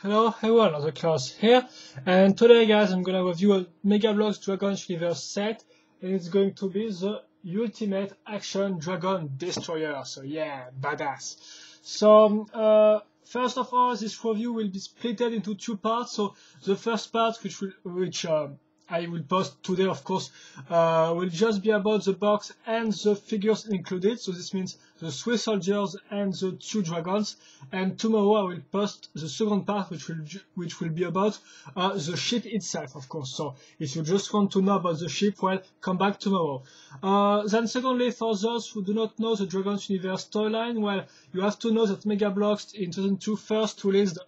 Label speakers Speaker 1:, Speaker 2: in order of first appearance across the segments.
Speaker 1: Hello everyone, another class here, and today guys I'm gonna review a Megabloks Dragons Universe set, and it's going to be the Ultimate Action Dragon Destroyer, so yeah, badass. So first of all, this review will be split into two parts. So the first part, which I will post today, of course, will just be about the box and the figures included. So this means the 3 soldiers and the 2 dragons. And tomorrow I will post the second part, which will be about the ship itself, of course. So if you just want to know about the ship, well, come back tomorrow. Then secondly, for those who do not know the Dragons Universe storyline, well, you have to know that Megabloks in 2002 first released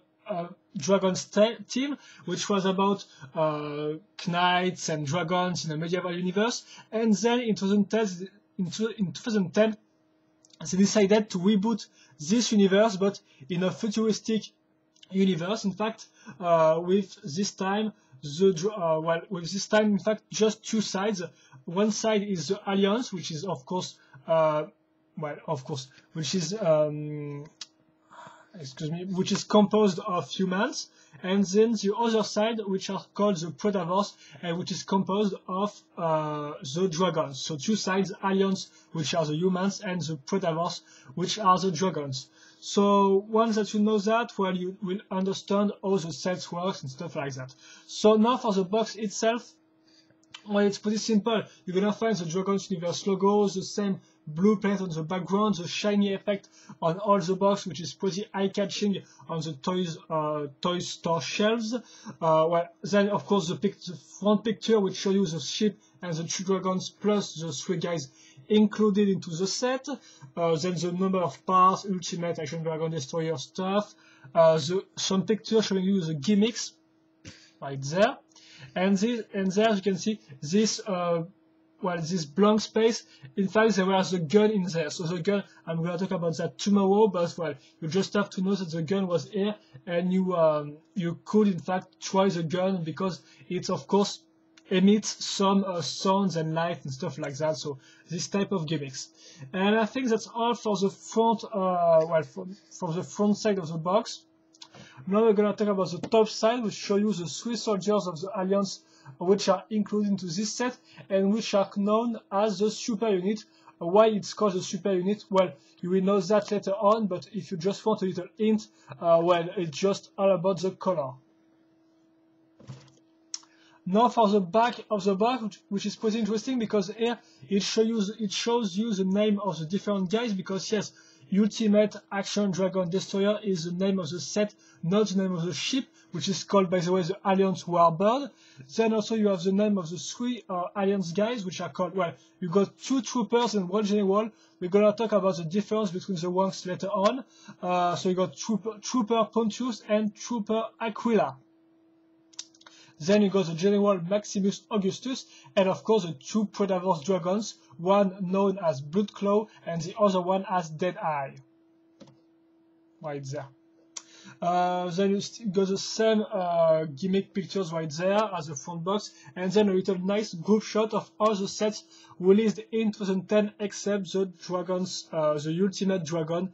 Speaker 1: Dragons team, which was about knights and dragons in a medieval universe, and then in 2010 they decided to reboot this universe, but in a futuristic universe. In fact, with this time, in fact, just 2 sides. One side is the Alliance, which is of course, which is composed of humans, and then the other side, which are called the Predators, and which is composed of the dragons. So 2 sides, Alliance, which are the humans, and the Predators, which are the dragons. So once that you know that, well, you will understand how the sets works and stuff like that. So now for the box itself, well, it's pretty simple. You're gonna find the Dragons Universe logo, the same blue paint on the background, the shiny effect on all the box, which is pretty eye-catching on the toy store shelves. Then of course the front picture, which shows you the ship and the 2 dragons plus the 3 guys included into the set. Then the number of parts, Ultimate Action Dragon Destroyer stuff. Some picture showing you the gimmicks right there. And there you can see this this blank space. In fact, there was a gun in there. So the gun, I'm going to talk about that tomorrow, but well, you just have to know that the gun was here, and you could in fact try the gun because it of course emits some sounds and light and stuff like that. So this type of gimmicks. And I think that's all for the front. For the front side of the box. Now we're going to talk about the top side, which show you the 3 soldiers of the Alliance, which are included into this set, and which are known as the Super Unit. Why it's called the Super Unit? Well, you will know that later on, but if you just want a little hint, well, it's just all about the color. Now for the back of the box, which is pretty interesting because here it shows you the name of the different guys, because yes, Ultimate Action Dragon Destroyer is the name of the set, not the name of the ship, which is called, by the way, the Alliance Warbird. Then also you have the name of the 3 Alliance guys, which are called, well, you got 2 troopers and 1 general. We're gonna talk about the difference between the ranks later on. So you got Trooper Pontius and Trooper Aquila. Then you got the General Maximus Augustus, and of course the 2 Predators dragons, one known as Bloodclaw and the other one as Deadeye. Right there. Then you got the same gimmick pictures right there as the front box, and then a little nice group shot of all the sets released in 2010 except the dragons, the Ultimate Dragon,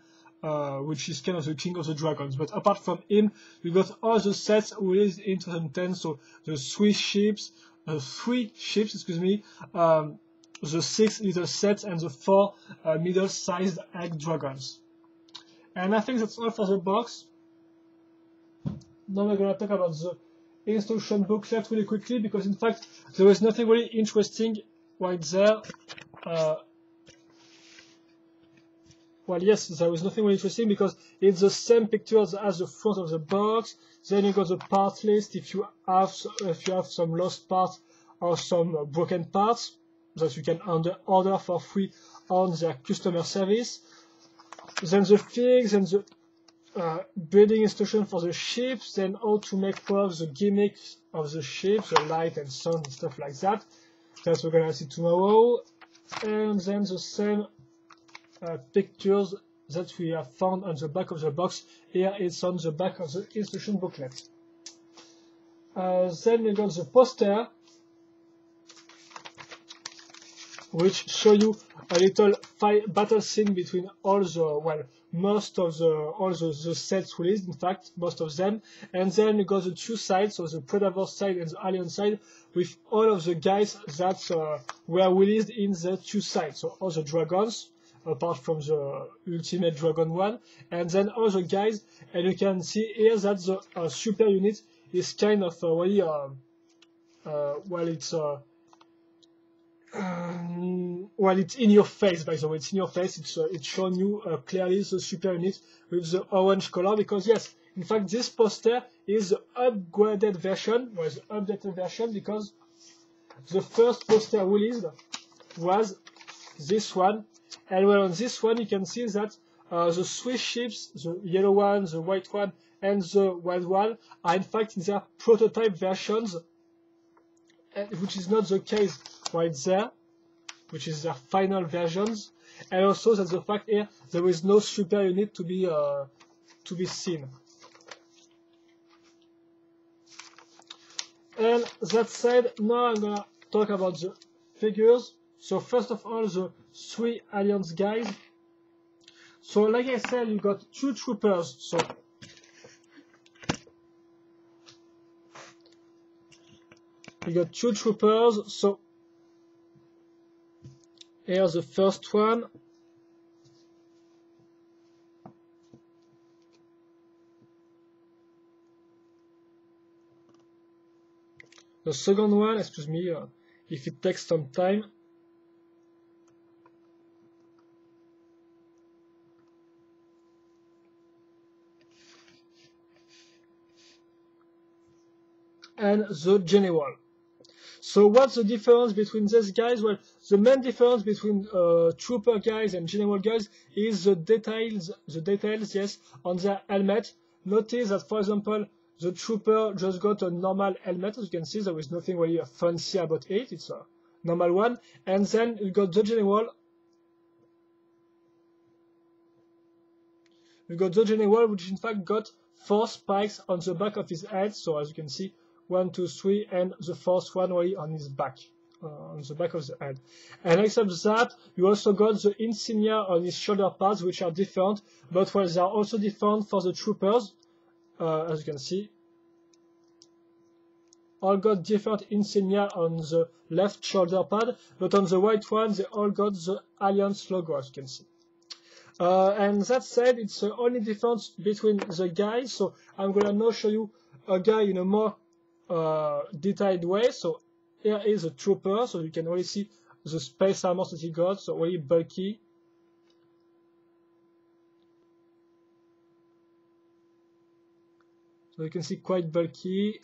Speaker 1: which is kind of the king of the dragons. But apart from him, we got all the sets released in 2010. So the 3 ships, excuse me, the 6 little sets, and the 4 middle-sized egg dragons. And I think that's all for the box. Now we're gonna talk about the instruction booklet really quickly, because in fact there is nothing really interesting right there. Well, yes, there is nothing really interesting because it's the same pictures as the front of the box. Then you got the part list if you have some lost parts or some broken parts that you can order for free on their customer service. Then the figs and the building instruction for the ships. Then how to make work the gimmicks of the ships, the light and sound and stuff like that. That we're gonna see tomorrow. And then the same pictures that we have found on the back of the box. Here it's on the back of the instruction booklet. Then we got the poster, which show you a little battle scene between all the, well, most of all the sets released, in fact, most of them. And then you got the two sides, so the Predator side and the Alien side, with all of the guys that were released in the two sides. So all the dragons, apart from the Ultimate Dragon one, and then all the guys. And you can see here that the super unit is kind of really, well, it's in your face, by the way. It's in your face. It's showing you clearly the super unit with the orange color, because yes, in fact, this poster is the upgraded version, or the updated version, because the first poster released was this one. And well, on this one, you can see that the three ships, the yellow one, the white one, and the red one, are in fact in their prototype versions, which is not the case right there, which is their final versions. And also that's the fact here there is no super unit to be seen. And that said, now I'm gonna talk about the figures. So first of all, the three Alliance guys. So like I said, you got two troopers. So you got two troopers. So here's the first one. The second one, excuse me, if it takes some time. And the general. So what's the difference between these guys? Well, the main difference between trooper guys and general guys is the details, yes, on their helmet. Notice that, for example, the trooper just got a normal helmet. As you can see, there is nothing really fancy about it. It's a normal one. And then you got the general. You got the general, which in fact got 4 spikes on the back of his head. So as you can see, 1, 2, 3, and the fourth one really on his back, on the back of the head. And except that, you also got the insignia on his shoulder pads, which are different, but well, they are also different for the troopers. As you can see, all got different insignia on the left shoulder pad, but on the right one, they all got the Alliance logo, as you can see. And that said, it's the only difference between the guys. So I'm gonna now show you a guy in a more detailed way. So here is a trooper, so you can really see the space armor that he got, so really bulky. So you can see quite bulky.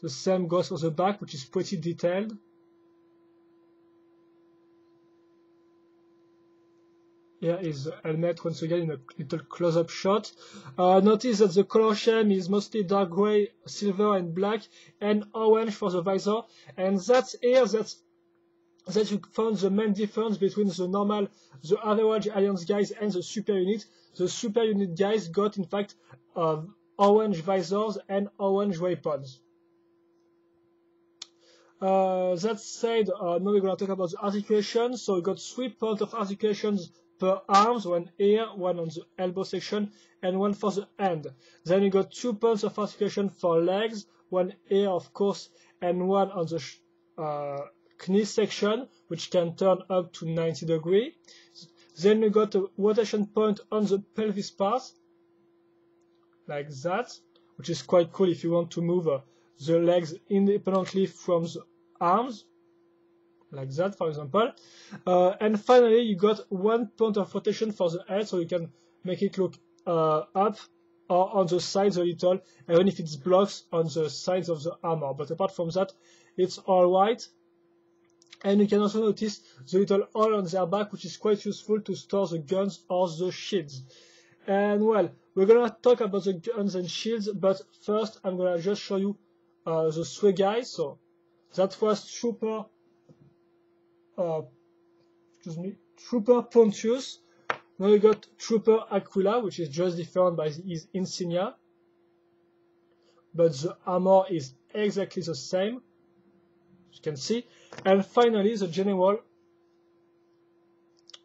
Speaker 1: The same goes for the back, which is pretty detailed. Here is the helmet once again in a little close-up shot. Notice that the color scheme is mostly dark gray, silver and black, and orange for the visor. And that's here that you found the main difference between the average Alliance guys and the super unit. The super unit guys got in fact orange visors and orange weapons. That said, now we're going to talk about the articulation. So we got 3 points of articulations per arms, one here, one on the elbow section, and one for the hand. Then you got 2 points of articulation for legs, one here of course, and one on the knee section, which can turn up to 90 degrees. Then you got a rotation point on the pelvis part, like that, which is quite cool if you want to move the legs independently from the arms, like that, for example. And finally, you got 1 point of rotation for the head, so you can make it look up or on the sides a little, even if it's blocks on the sides of the armor. But apart from that, it's alright. And you can also notice the little hole on their back, which is quite useful to store the guns or the shields. And well, we're gonna talk about the guns and shields, but first I'm gonna just show you the 3 guys. So that was Trooper Pontius. Now you got Trooper Aquila, which is just different by his insignia, but the armor is exactly the same, as you can see. And finally, the general,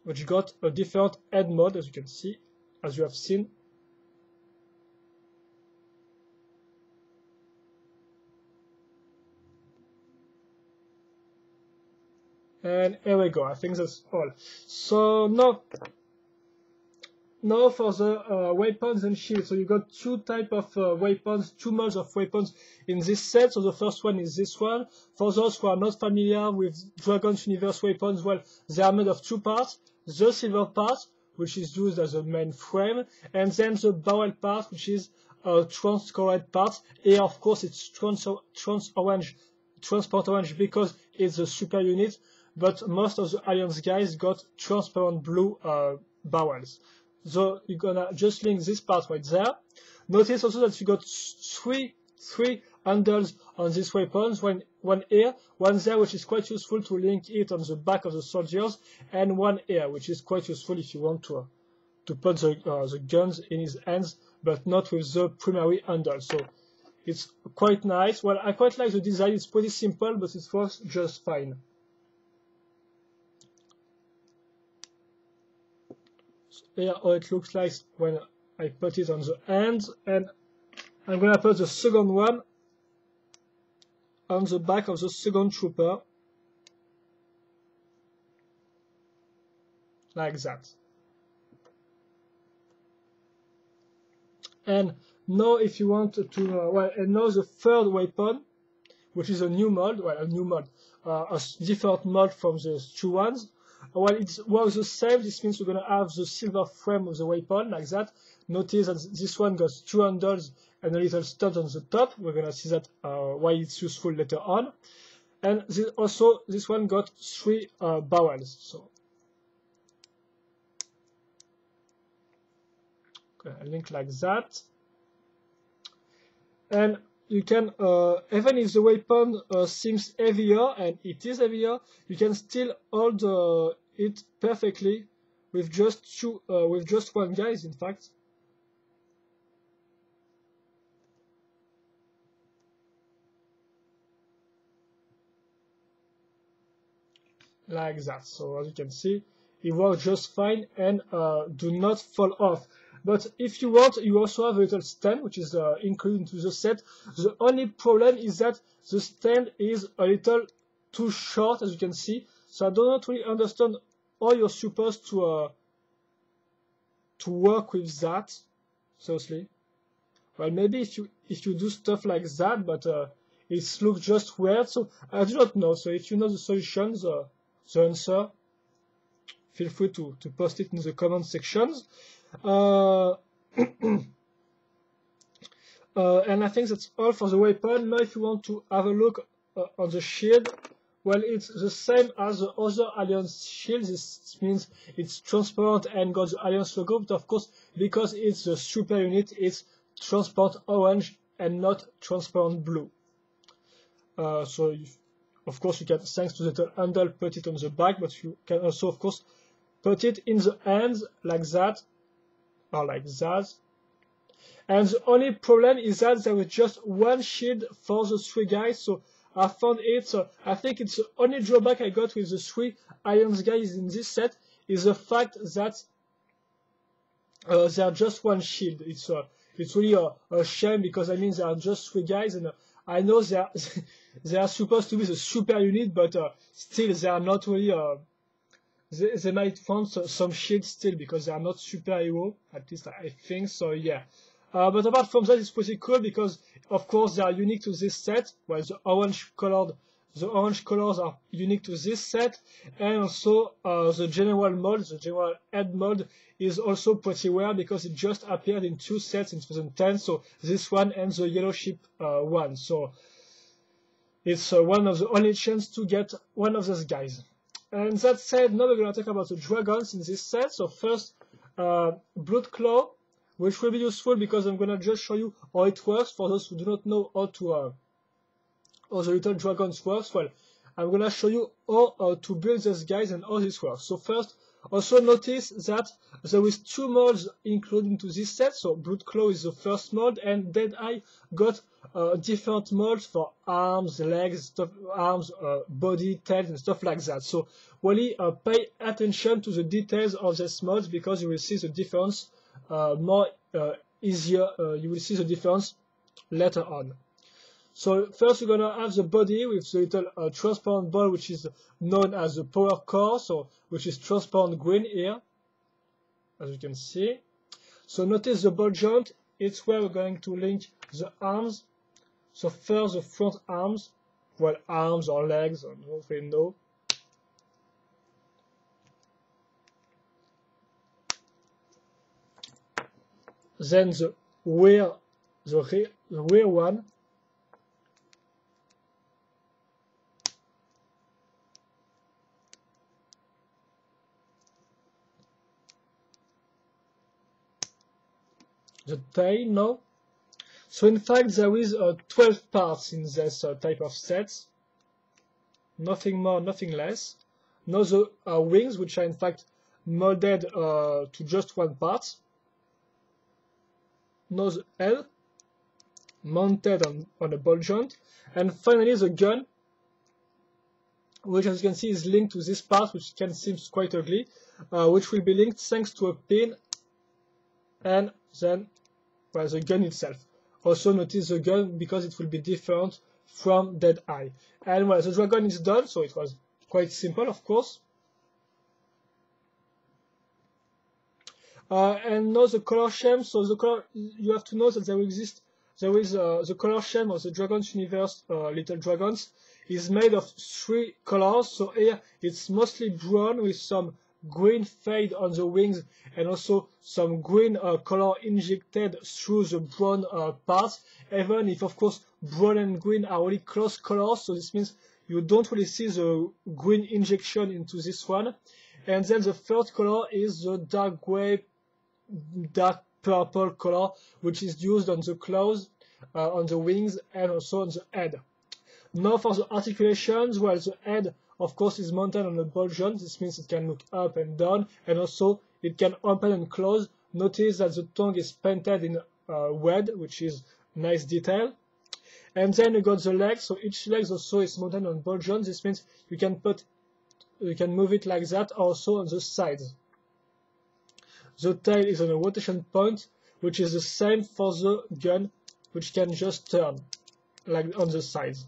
Speaker 1: which got a different head mode, as you can see, as you have seen. And here we go. I think that's all. So now for the weapons and shields. So you got two type of weapons, two modes of weapons in this set. So the first one is this one. For those who are not familiar with Dragon's Universe weapons, well, they are made of two parts. The silver part, which is used as a main frame, and then the barrel part, which is a transcolored part. Here, of course, it's transparent orange because it's a super unit, but most of the Alliance guys got transparent blue barrels. So you're gonna just link this part right there. Notice also that you got three handles on these weapons, one here, one there, which is quite useful to link it on the back of the soldiers, and one here, which is quite useful if you want to put the guns in his hands, but not with the primary handle. So it's quite nice. Well, I quite like the design. It's pretty simple, but it works just fine. Here how it looks like when I put it on the hands, and I'm gonna put the second one on the back of the second trooper, like that. And now if you want to, well, and now the third weapon, which is a new mod, well, a different mod from the two ones. Well, it works the same. This means we're going to have the silver frame of the weapon, like that. Notice that this one got two handles and a little stud on the top. We're going to see that why it's useful later on. And this one got three barrels. So, okay, a link like that. And you can, even if the weapon seems heavier, and it is heavier, you can still hold it perfectly with just one guys, in fact. Like that. So as you can see, it works just fine and do not fall off. But if you want, you also have a little stand, which is included into the set. The only problem is that the stand is a little too short, as you can see. So I do not really understand how you're supposed to work with that. Seriously. Well, maybe if you do stuff like that, but it looks just weird. So I do not know. So if you know the solutions, the answer, feel free to post it in the comment sections. And I think that's all for the weapon. Now if you want to have a look on the shield, well, it's the same as the other Alliance shield. This means it's transparent and got the Alliance logo, but of course, because it's the super unit, it's transparent orange and not transparent blue. So of course you can, thanks to the handle, put it on the back, but you can also of course put it in the hands like that, or like that. And the only problem is that there was just one shield for the three guys, so I found it. So I think it's the only drawback I got with the three Alliance guys in this set is the fact that they are just one shield. It's really a shame, because I mean they are just three guys, and I know they are they are supposed to be the super unit, but still they are not really. They might find some shields still because they are not superhero, at least I think so. Yeah. But apart from that, it's pretty cool because, of course, they are unique to this set. Well, the orange colors are unique to this set, and also the general mode, the general head mode, is also pretty rare because it just appeared in two sets in 2010. So this one and the yellow ship one. So it's one of the only chance to get one of those guys. And that said, now we're going to talk about the dragons in this set. So first, Blood Claw, which will be useful because I'm going to just show you how it works for those who do not know how the little dragons works. Well, I'm going to show you how to build these guys and how this works. So first, Also notice that there is two molds included into this set. So Blood Claw is the first mold, and Deadeye got different molds for arms, legs, arms, body, tails, and stuff like that. So really pay attention to the details of these molds, because you will see the difference more easier. You will see the difference later on. So first we're gonna have the body with the little transparent ball, which is known as the power core, so which is transparent green here, as you can see. So notice the ball joint, it's where we're going to link the arms. So first the front arms, well, arms or legs, I don't really know. Then the rear one. The tail now. So in fact there is 12 parts in this type of sets. Nothing more, nothing less. Now the wings, which are in fact molded to just one part. Now the L, mounted on a ball joint. And finally the gun, which as you can see is linked to this part, which can seem quite ugly, which will be linked thanks to a pin, and then well, the gun itself. Also notice the gun, because it will be different from Deadeye. And well, the dragon is done, so it was quite simple, of course. And now the color scheme. So the color, you have to know that there is the color scheme of the Dragons Universe Little Dragons is made of 3 colors. So here it's mostly brown with some green fade on the wings, and also some green color injected through the brown parts, even if of course brown and green are really close colors, so this means you don't really see the green injection into this one. And then the third color is the dark gray, dark purple color, which is used on the claws, on the wings, and also on the head. Now for the articulations, well, the head of course is mounted on a ball joint. This means it can look up and down, and also it can open and close. Notice that the tongue is painted in red, which is nice detail. And then you got the legs. So each leg also is mounted on ball joint. This means you can move it like that, also on the sides. The tail is on a rotation point, which is the same for the gun, which can just turn like on the sides.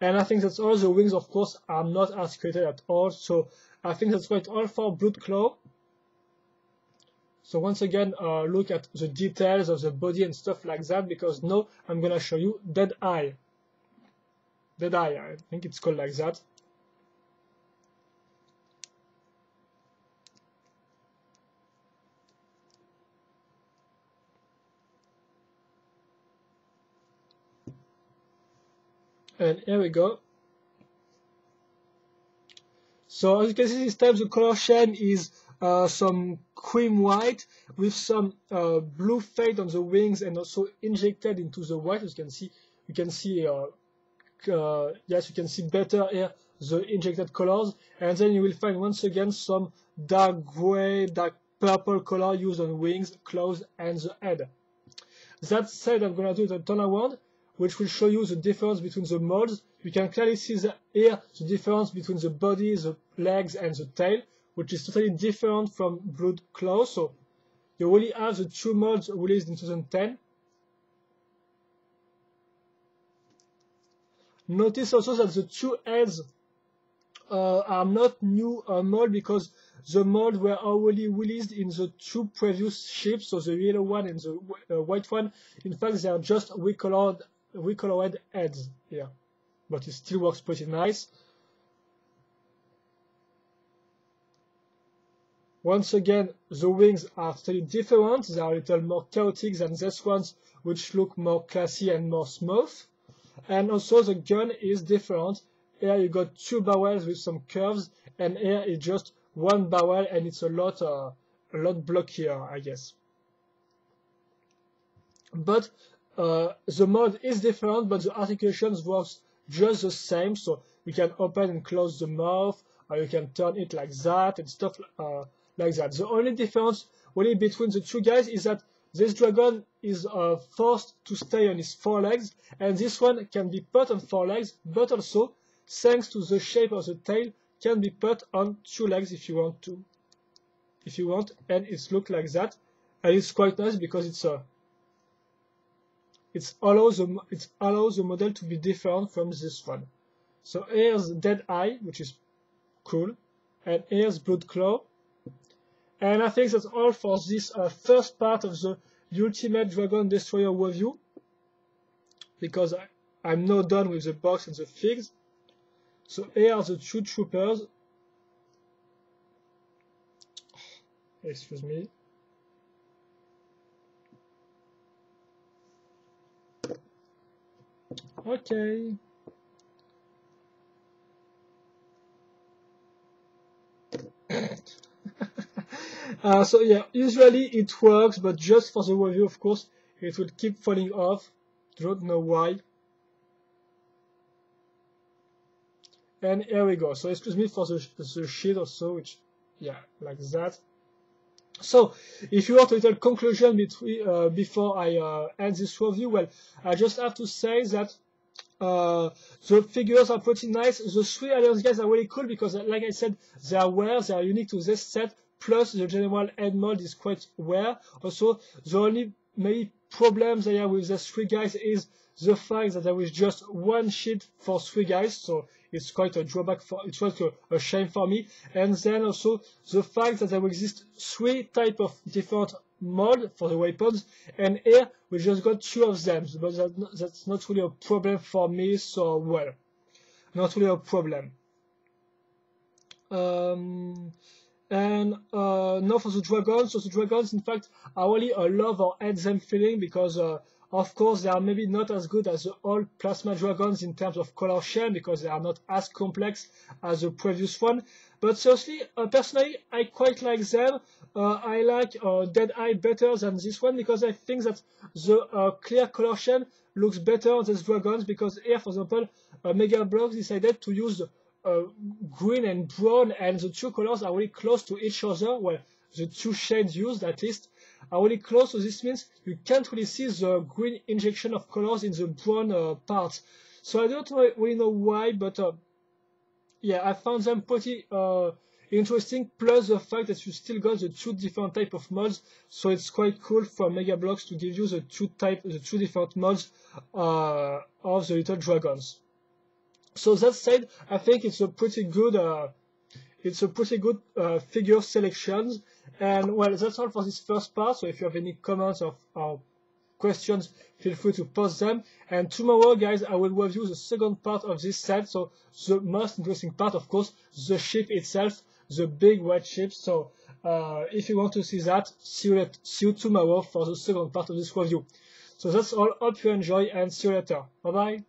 Speaker 1: And I think that's all. The wings, of course, are not articulated at all. So I think that's quite all for Blood Claw. So once again, look at the details of the body and stuff like that, because now I'm going to show you Deadeye. Deadeye, I think it's called like that. And here we go. So as you can see, this time the color scheme is some cream white with some blue fade on the wings, and also injected into the white. As you can see yes, you can see better here the injected colors. And then you will find once again some dark gray, dark purple color used on wings, claws, and the head. That said, I'm going to do the turnaround, which will show you the difference between the molds. You can clearly see here the difference between the body, the legs, and the tail, which is totally different from Blood Claw. So you really have the 2 molds released in 2010. Notice also that the 2 heads are not new mold, because the molds were already released in the 2 previous ships, so the yellow one and the white one. In fact, they are just recolored heads here, but it still works pretty nice. Once again, the wings are totally different. They are a little more chaotic than these ones, which look more classy and more smooth. And also the gun is different. Here you got 2 barrels with some curves, and here it's just 1 barrel, and it's a lot blockier, I guess. But the mod is different, but the articulations works just the same. So we can open and close the mouth, you can turn it like that and stuff like that. The only difference really between the two guys is that this dragon is forced to stay on his 4 legs, and this one can be put on 4 legs, but also, thanks to the shape of the tail, can be put on 2 legs if you want to. If you want, and it's look like that, and it's quite nice because it allows the model to be different from this one. So here's Dead Eye, which is cool, and here's Blood Claw. And I think that's all for this first part of the Ultimate Dragon Destroyer review, because I'm now done with the box and the figs. So here are the 2 troopers. Excuse me. Okay. So yeah, usually it works, but just for the review, of course, it will keep falling off. Don't know why. And here we go. So excuse me for the sheet also, which, yeah, like that. So, if you want a little conclusion before I end this review, well, I just have to say that the figures are pretty nice. The 3 Alliance guys are really cool because, like I said, they are rare, they are unique to this set, plus the general head mold is quite rare. Also, the only maybe problems I have with the 3 guys is the fact that there is just 1 sheet for 3 guys, so it's quite a drawback it's quite a shame for me. And then also the fact that there exist 3 types of different mold for the weapons, and here we just got 2 of them, but that's not really a problem for me, so well, not really a problem. And now for the dragons. So the dragons, in fact, I really love or hate them feeling because of course they are maybe not as good as the old plasma dragons in terms of color scheme because they are not as complex as the previous one. But seriously, personally, I quite like them. I like Dead Eye better than this one because I think that the clear color scheme looks better on these dragons, because here, for example, Megabloks decided to use green and brown, and the 2 colors are really close to each other. Well, the 2 shades used at least are really close, so this means you can't really see the green injection of colors in the brown parts. So I don't really know why, but yeah, I found them pretty interesting, plus the fact that you still got the 2 different type of mods, so it's quite cool for Megabloks to give you the 2 different mods of the little dragons. So that said, I think it's a pretty good figure selections. And well, that's all for this first part. So if you have any comments or questions, feel free to post them. And tomorrow, guys, I will review the second part of this set. So the most interesting part, of course, the ship itself, the big white ship. So if you want to see that, see you tomorrow for the second part of this review. So that's all. Hope you enjoy, and see you later. Bye bye.